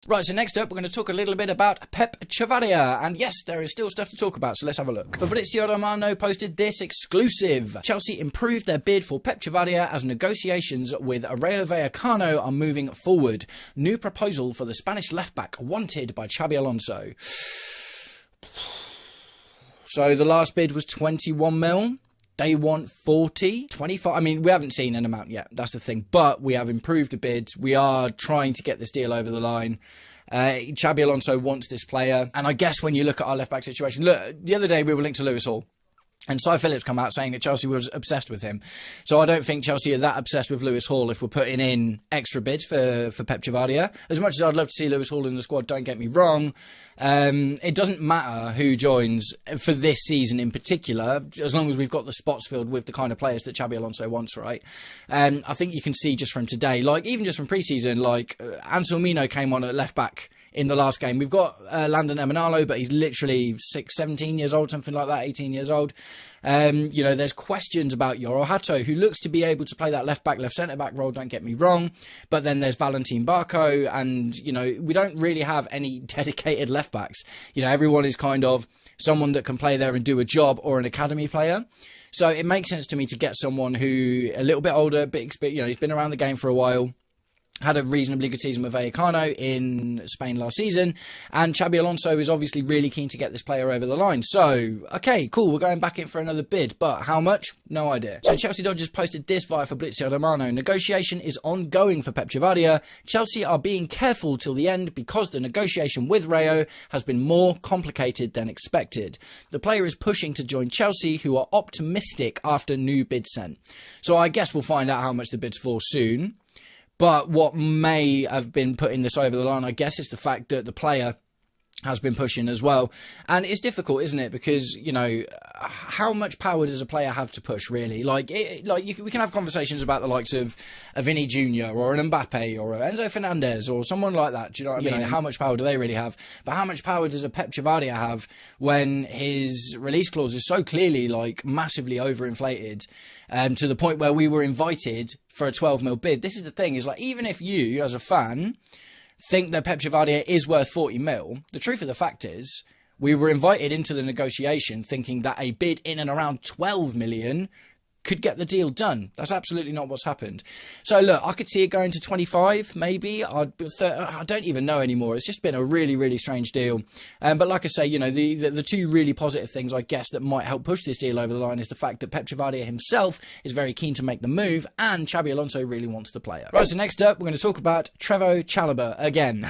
Right, so next up, we're going to talk a little bit about Pep Chavaria. And yes, there is still stuff to talk about, so let's have a look. Fabrizio Romano posted this exclusive. Chelsea improved their bid for Pep Chavaria as negotiations with Rayo Vallecano are moving forward. New proposal for the Spanish left-back wanted by Xabi Alonso. So the last bid was 21 mil. They want 40, 25. I mean, we haven't seen an amount yet. That's the thing. But we have improved the bids. We are trying to get this deal over the line. Xabi Alonso wants this player. And I guess when you look at our left-back situation, look, the other day we were linked to Lewis Hall. And Cy Phillips come out saying that Chelsea was obsessed with him. So I don't think Chelsea are that obsessed with Lewis Hall if we're putting in extra bids for Pep Chavaria. As much as I'd love to see Lewis Hall in the squad, don't get me wrong. It doesn't matter who joins for this season in particular, as long as we've got the spots filled with the kind of players that Xabi Alonso wants, right? I think you can see just from today, like even just from pre-season, like Anselmino came on at left-back in the last game. We've got Landon Emanalo, but he's literally 17 years old, something like that, 18 years old. You know, there's questions about Yoro Hato, who looks to be able to play that left-back, left-centre-back role, don't get me wrong. But then there's Valentin Barco, and, you know, we don't really have any dedicated left-backs. You know, everyone is kind of someone that can play there and do a job, or an academy player. So it makes sense to me to get someone who, a little bit older, you know, he's been around the game for a while, had a reasonably good season with Vallecano in Spain last season, and Xabi Alonso is obviously really keen to get this player over the line. So, okay, cool, we're going back in for another bid, but how much? No idea. So Chelsea Dodgers posted this via Fabrizio Romano. Negotiation is ongoing for Pep Chavaria. Chelsea are being careful till the end because the negotiation with Rayo has been more complicated than expected. The player is pushing to join Chelsea, who are optimistic after new bid sent. So I guess we'll find out how much the bid's for soon. But what may have been putting this over the line, I guess, is the fact that the player has been pushing as well. And it's difficult, isn't it? Because, you know, how much power does a player have to push, really? Like, we can have conversations about the likes of a Vinny Jr. or an Mbappe or an Enzo Fernandez or someone like that. Do you know what I mean? How much power do they really have? But how much power does a Pep Chavaria have when his release clause is so clearly, like, massively overinflated to the point where we were invited for a 12 mil bid? This is the thing, is like, even if you, as a fan, think that Pep Chavaria is worth 40 mil, the truth of the fact is, we were invited into the negotiation thinking that a bid in and around 12 million could get the deal done. That's absolutely not what's happened. So look, I could see it going to 25, maybe. I don't even know anymore. It's just been a really, really strange deal. But like I say, you know, the two really positive things, I guess, that might help push this deal over the line is the fact that Pep Chavaria himself is very keen to make the move, and Xabi Alonso really wants the player. Right, so next up, we're going to talk about Trevoh Chalobah again.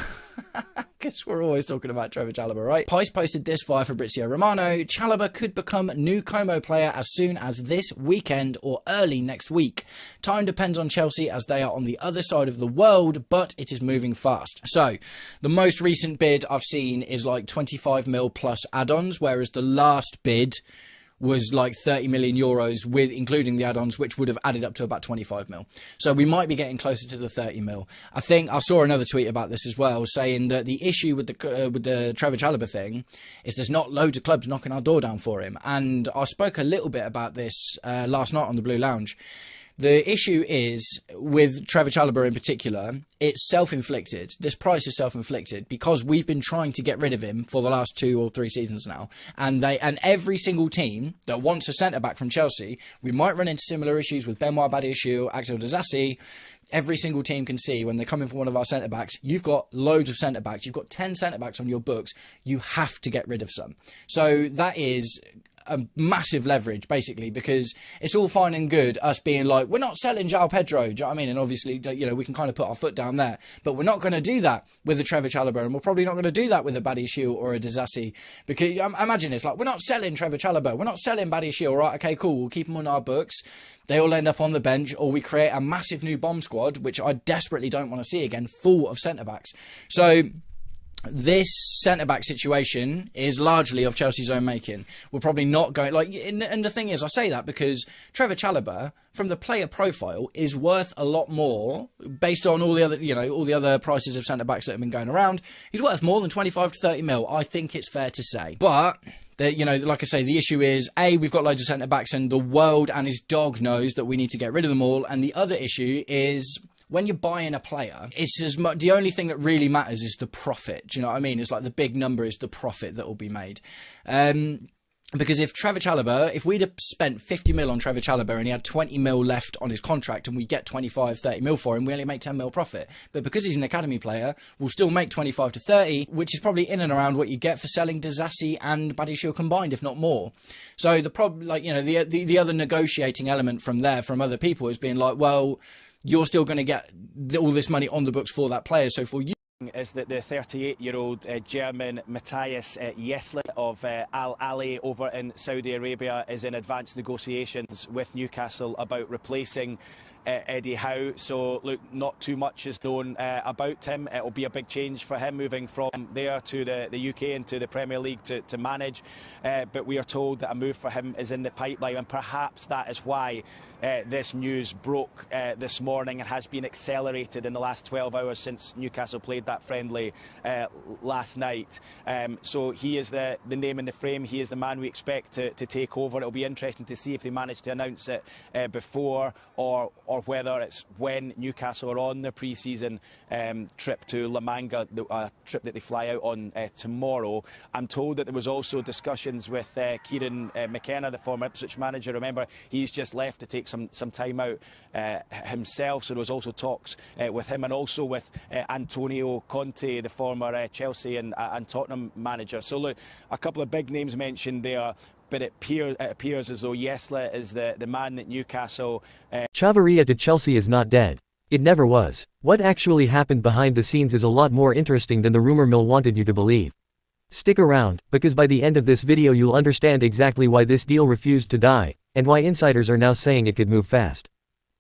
Because we're always talking about Trevoh Chalobah, right? Pice posted this via Fabrizio Romano. Chalobah could become new Como player as soon as this weekend or early next week. Time depends on Chelsea as they are on the other side of the world, but it is moving fast. So, the most recent bid I've seen is like 25 mil plus add-ons, whereas the last bid was like 30 million euros with including the add-ons, which would have added up to about 25 mil. So we might be getting closer to the 30 mil. I think I saw another tweet about this as well, saying that the issue with the Trevoh Chalobah thing is there's not loads of clubs knocking our door down for him. And I spoke a little bit about this last night on the Blue Lounge. The issue is, with Trevoh Chalobah in particular, it's self-inflicted. This price is self-inflicted because we've been trying to get rid of him for the last 2 or 3 seasons now. And every single team that wants a centre-back from Chelsea, we might run into similar issues with Benoit Badiashile, Axel Disasi. Every single team can see when they're coming for one of our centre-backs, you've got loads of centre-backs, you've got 10 centre-backs on your books, you have to get rid of some. So that is a massive leverage, basically, because it's all fine and good us being like, we're not selling João Pedro, do you know what I mean? And obviously, you know, we can kind of put our foot down there, but we're not going to do that with a Trevoh Chalobah, and we're probably not going to do that with a Badiashile or a Disasi, because imagine it's like, we're not selling Trevoh Chalobah, we're not selling Badiashile, right? Okay, cool, we'll keep them on our books. They all end up on the bench, or we create a massive new bomb squad, which I desperately don't want to see again, full of centre-backs. So this centre-back situation is largely of Chelsea's own making. We're probably not going, like, and the thing is, I say that because Trevoh Chalobah, from the player profile, is worth a lot more based on all the other, you know, all the other prices of centre-backs that have been going around. He's worth more than 25 to 30 mil. I think it's fair to say. But, you know, like I say, the issue is, A, we've got loads of centre-backs and the world and his dog knows that we need to get rid of them all. And the other issue is, when you're buying a player, it's as much, the only thing that really matters is the profit. Do you know what I mean? It's like the big number is the profit that will be made. Because if Trevoh Chalobah, if we'd have spent 50 mil on Trevoh Chalobah and he had 20 mil left on his contract and we get 25, 30 mil for him, we only make 10 mil profit. But because he's an academy player, we'll still make 25 to 30, which is probably in and around what you get for selling Disasi and Badiashile combined, if not more. So the problem, like, you know, the other negotiating element from there, from other people, is being like, well, you're still going to get all this money on the books for that player. So for you, is that the 38-year-old German Matthias Jesle of Al Ahly over in Saudi Arabia is in advanced negotiations with Newcastle about replacing Eddie Howe. So look, not too much is known about him. It will be a big change for him moving from there to the UK and to the Premier League to manage, but we are told that a move for him is in the pipeline, and perhaps that is why this news broke this morning and has been accelerated in the last 12 hours since Newcastle played that friendly last night. So he is the name in the frame. He is the man we expect to take over. It'll be interesting to see if they manage to announce it before or whether it's when Newcastle are on their pre-season trip to La Manga, the trip that they fly out on tomorrow. I'm told that there was also discussions with Kieran McKenna, the former Ipswich manager. Remember, he's just left to take some time out himself, so there was also talks with him, and also with Antonio Conte, the former Chelsea and Tottenham manager. So look, a couple of big names mentioned there, but it appears as though Jesle is the man that Newcastle... Chavarria to Chelsea is not dead. It never was. What actually happened behind the scenes is a lot more interesting than the rumor mill wanted you to believe. Stick around, because by the end of this video you'll understand exactly why this deal refused to die, and why insiders are now saying it could move fast.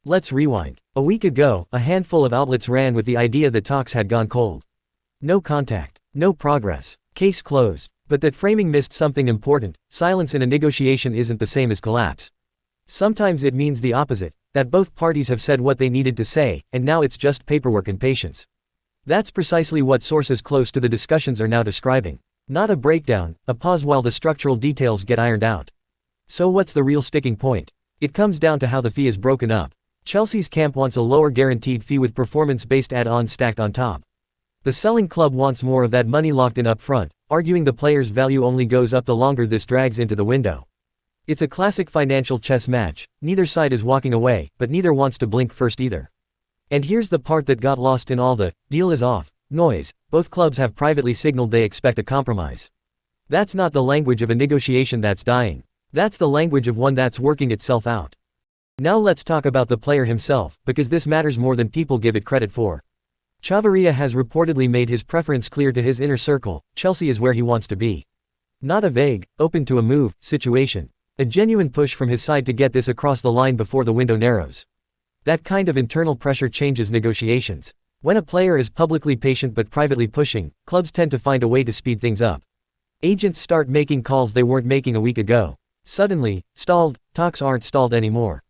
Let's rewind. A week ago, a handful of outlets ran with the idea that talks had gone cold. No contact. No progress. Case closed. But that framing missed something important. Silence in a negotiation isn't the same as collapse. Sometimes it means the opposite, that both parties have said what they needed to say, and now it's just paperwork and patience. That's precisely what sources close to the discussions are now describing. Not a breakdown, a pause while the structural details get ironed out. So what's the real sticking point? It comes down to how the fee is broken up. Chelsea's camp wants a lower guaranteed fee with performance-based add-ons stacked on top. The selling club wants more of that money locked in up front, arguing the player's value only goes up the longer this drags into the window. It's a classic financial chess match. Neither side is walking away, but neither wants to blink first either. And here's the part that got lost in all the "deal is off" noise. Both clubs have privately signaled they expect a compromise. That's not the language of a negotiation that's dying. That's the language of one that's working itself out. Now let's talk about the player himself, because this matters more than people give it credit for. Chavarria has reportedly made his preference clear to his inner circle. Chelsea is where he wants to be. Not a vague, open to a move situation. A genuine push from his side to get this across the line before the window narrows. That kind of internal pressure changes negotiations. When a player is publicly patient but privately pushing, clubs tend to find a way to speed things up. Agents start making calls they weren't making a week ago. Suddenly, stalled talks aren't stalled anymore.